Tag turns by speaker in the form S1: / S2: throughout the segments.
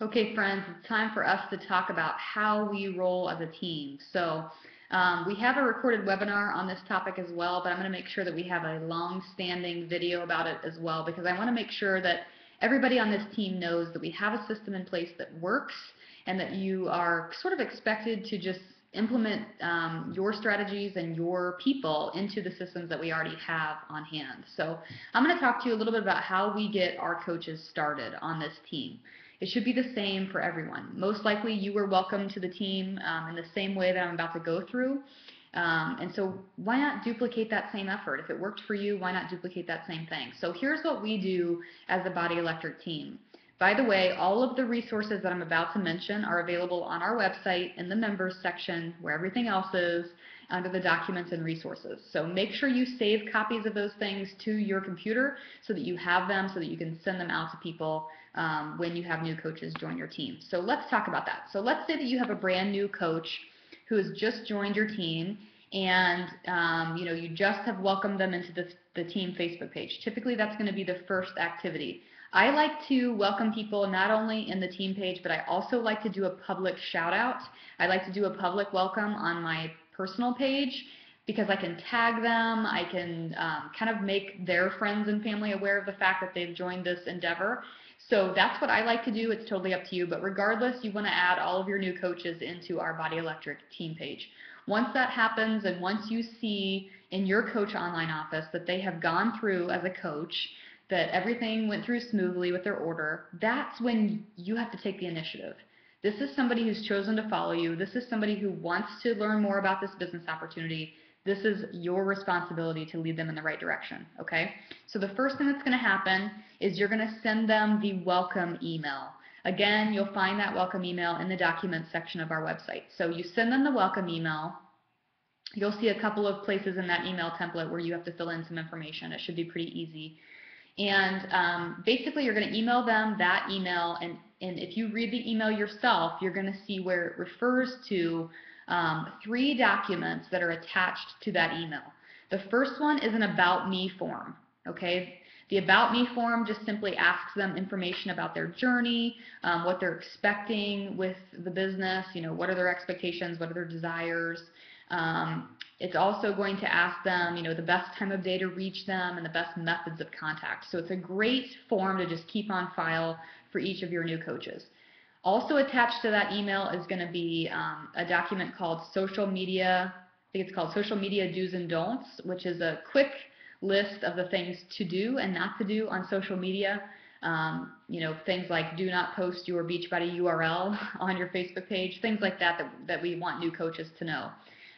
S1: Okay, friends, it's time for us to talk about how we roll as a team. We have a recorded webinar on this topic as well, but I'm going to make sure that we have a long-standing video about it as well because I want to make sure that everybody on this team knows that we have a system in place that works and that you are sort of expected to just implement your strategies and your people into the systems that we already have on hand. So I'm going to talk to you a little bit about how we get our coaches started on this team. It should be the same for everyone. Most likely you were welcome to the team in the same way that I'm about to go through. And so why not duplicate that same effort? If it worked for you, why not duplicate that same thing? So here's what we do as the Body Electric team. By the way, all of the resources that I'm about to mention are available on our website in the members section where everything else is under the documents and resources. So make sure you save copies of those things to your computer so that you have them so that you can send them out to people when you have new coaches join your team. So let's talk about that. So let's say that you have a brand new coach who has just joined your team and you just have welcomed them into the team Facebook page. Typically that's going to be the first activity. I like to welcome people not only in the team page, but I also like to do a public shout out. I like to do a public welcome on my personal page because I can tag them, I can kind of make their friends and family aware of the fact that they've joined this endeavor. So that's what I like to do. It's totally up to you, but regardless, you want to add all of your new coaches into our Body Electric team page. Once that happens and once you see in your coach online office that they have gone through as a coach, that everything went through smoothly with their order, that's when you have to take the initiative. This is somebody who's chosen to follow you. This is somebody who wants to learn more about this business opportunity. This is your responsibility to lead them in the right direction, okay? So the first thing that's going to happen is you're going to send them the welcome email. Again, you'll find that welcome email in the documents section of our website. So you send them the welcome email. You'll see a couple of places in that email template where you have to fill in some information. It should be pretty easy. And basically, you're going to email them that email, and if you read the email yourself, you're going to see where it refers to 3 documents that are attached to that email. The first one is an About Me form, okay? The About Me form just simply asks them information about their journey, what they're expecting with the business, what are their expectations, what are their desires. It's also going to ask them, the best time of day to reach them and the best methods of contact. So it's a great form to just keep on file for each of your new coaches. Also attached to that email is going to be a document called Social Media, I think it's called Social Media Do's and Don'ts, which is a quick list of the things to do and not to do on social media. Things like do not post your Beachbody URL on your Facebook page, things like that we want new coaches to know.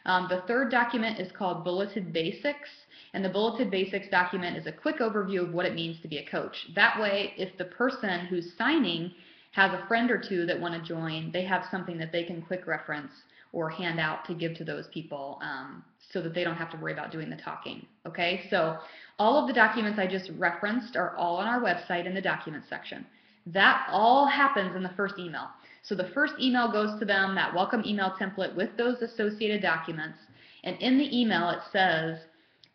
S1: The third document is called Bulleted Basics, and the Bulleted Basics document is a quick overview of what it means to be a coach. That way, if the person who's signing has a friend or two that want to join, they have something that they can quick reference or hand out to give to those people so that they don't have to worry about doing the talking. Okay, so all of the documents I just referenced are all on our website in the documents section. That all happens in the first email. So the first email goes to them, that welcome email template with those associated documents, and in the email it says,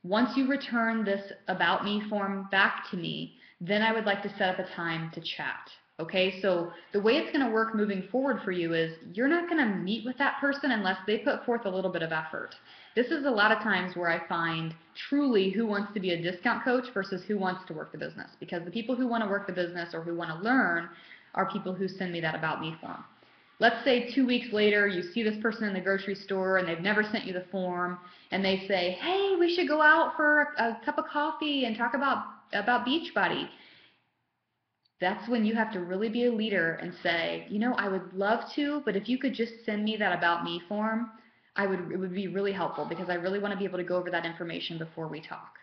S1: once you return this About Me form back to me, then I would like to set up a time to chat. Okay, so the way it's going to work moving forward for you is you're not going to meet with that person unless they put forth a little bit of effort. This is a lot of times where I find truly who wants to be a discount coach versus who wants to work the business, because the people who want to work the business or who want to learn are people who send me that About Me form. Let's say 2 weeks later you see this person in the grocery store and they've never sent you the form, and they say, hey, we should go out for a cup of coffee and talk about Beachbody. That's when you have to really be a leader and say, I would love to, but if you could just send me that About Me form, it would be really helpful because I really want to be able to go over that information before we talk.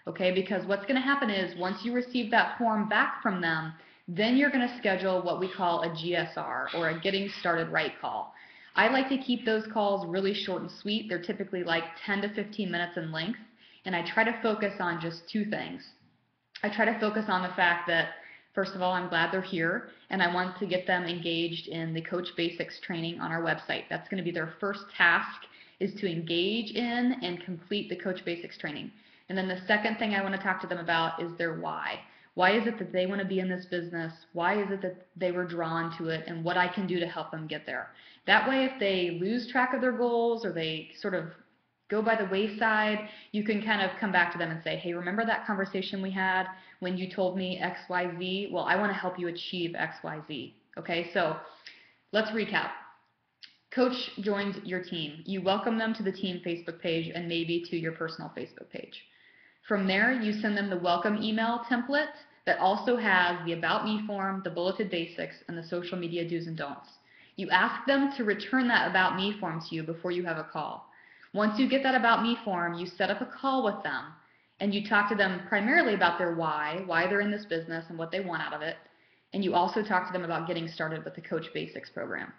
S1: Okay, because what's going to happen is once you receive that form back from them, then you're going to schedule what we call a GSR, or a Getting Started Right call. I like to keep those calls really short and sweet. They're typically like 10 to 15 minutes in length, and I try to focus on just 2 things. I try to focus on the fact that, first of all, I'm glad they're here, and I want to get them engaged in the Coach Basics training on our website. That's going to be their first task, is to engage in and complete the Coach Basics training. And then the second thing I want to talk to them about is their why. Why is it that they want to be in this business? Why is it that they were drawn to it, and what I can do to help them get there? That way, if they lose track of their goals or they sort of go by the wayside, you can kind of come back to them and say, hey, remember that conversation we had when you told me X, Y, Z? Well, I want to help you achieve X, Y, Z. Okay, so let's recap. Coach joins your team. You welcome them to the team Facebook page and maybe to your personal Facebook page. From there, you send them the welcome email template that also has the About Me form, the bulleted basics, and the social media do's and don'ts. You ask them to return that About Me form to you before you have a call. Once you get that About Me form, you set up a call with them, and you talk to them primarily about their why they're in this business and what they want out of it, and you also talk to them about getting started with the Coach Basics program.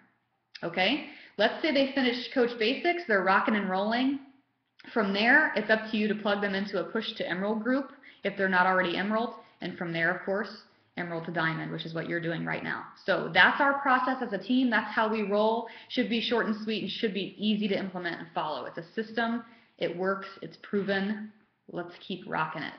S1: Okay? Let's say they finished Coach Basics, they're rocking and rolling. From there, it's up to you to plug them into a Push to Emerald group if they're not already Emerald, and from there, of course, Emerald to Diamond, which is what you're doing right now. So that's our process as a team. That's how we roll. Should be short and sweet and should be easy to implement and follow. It's a system. It works. It's proven. Let's keep rocking it.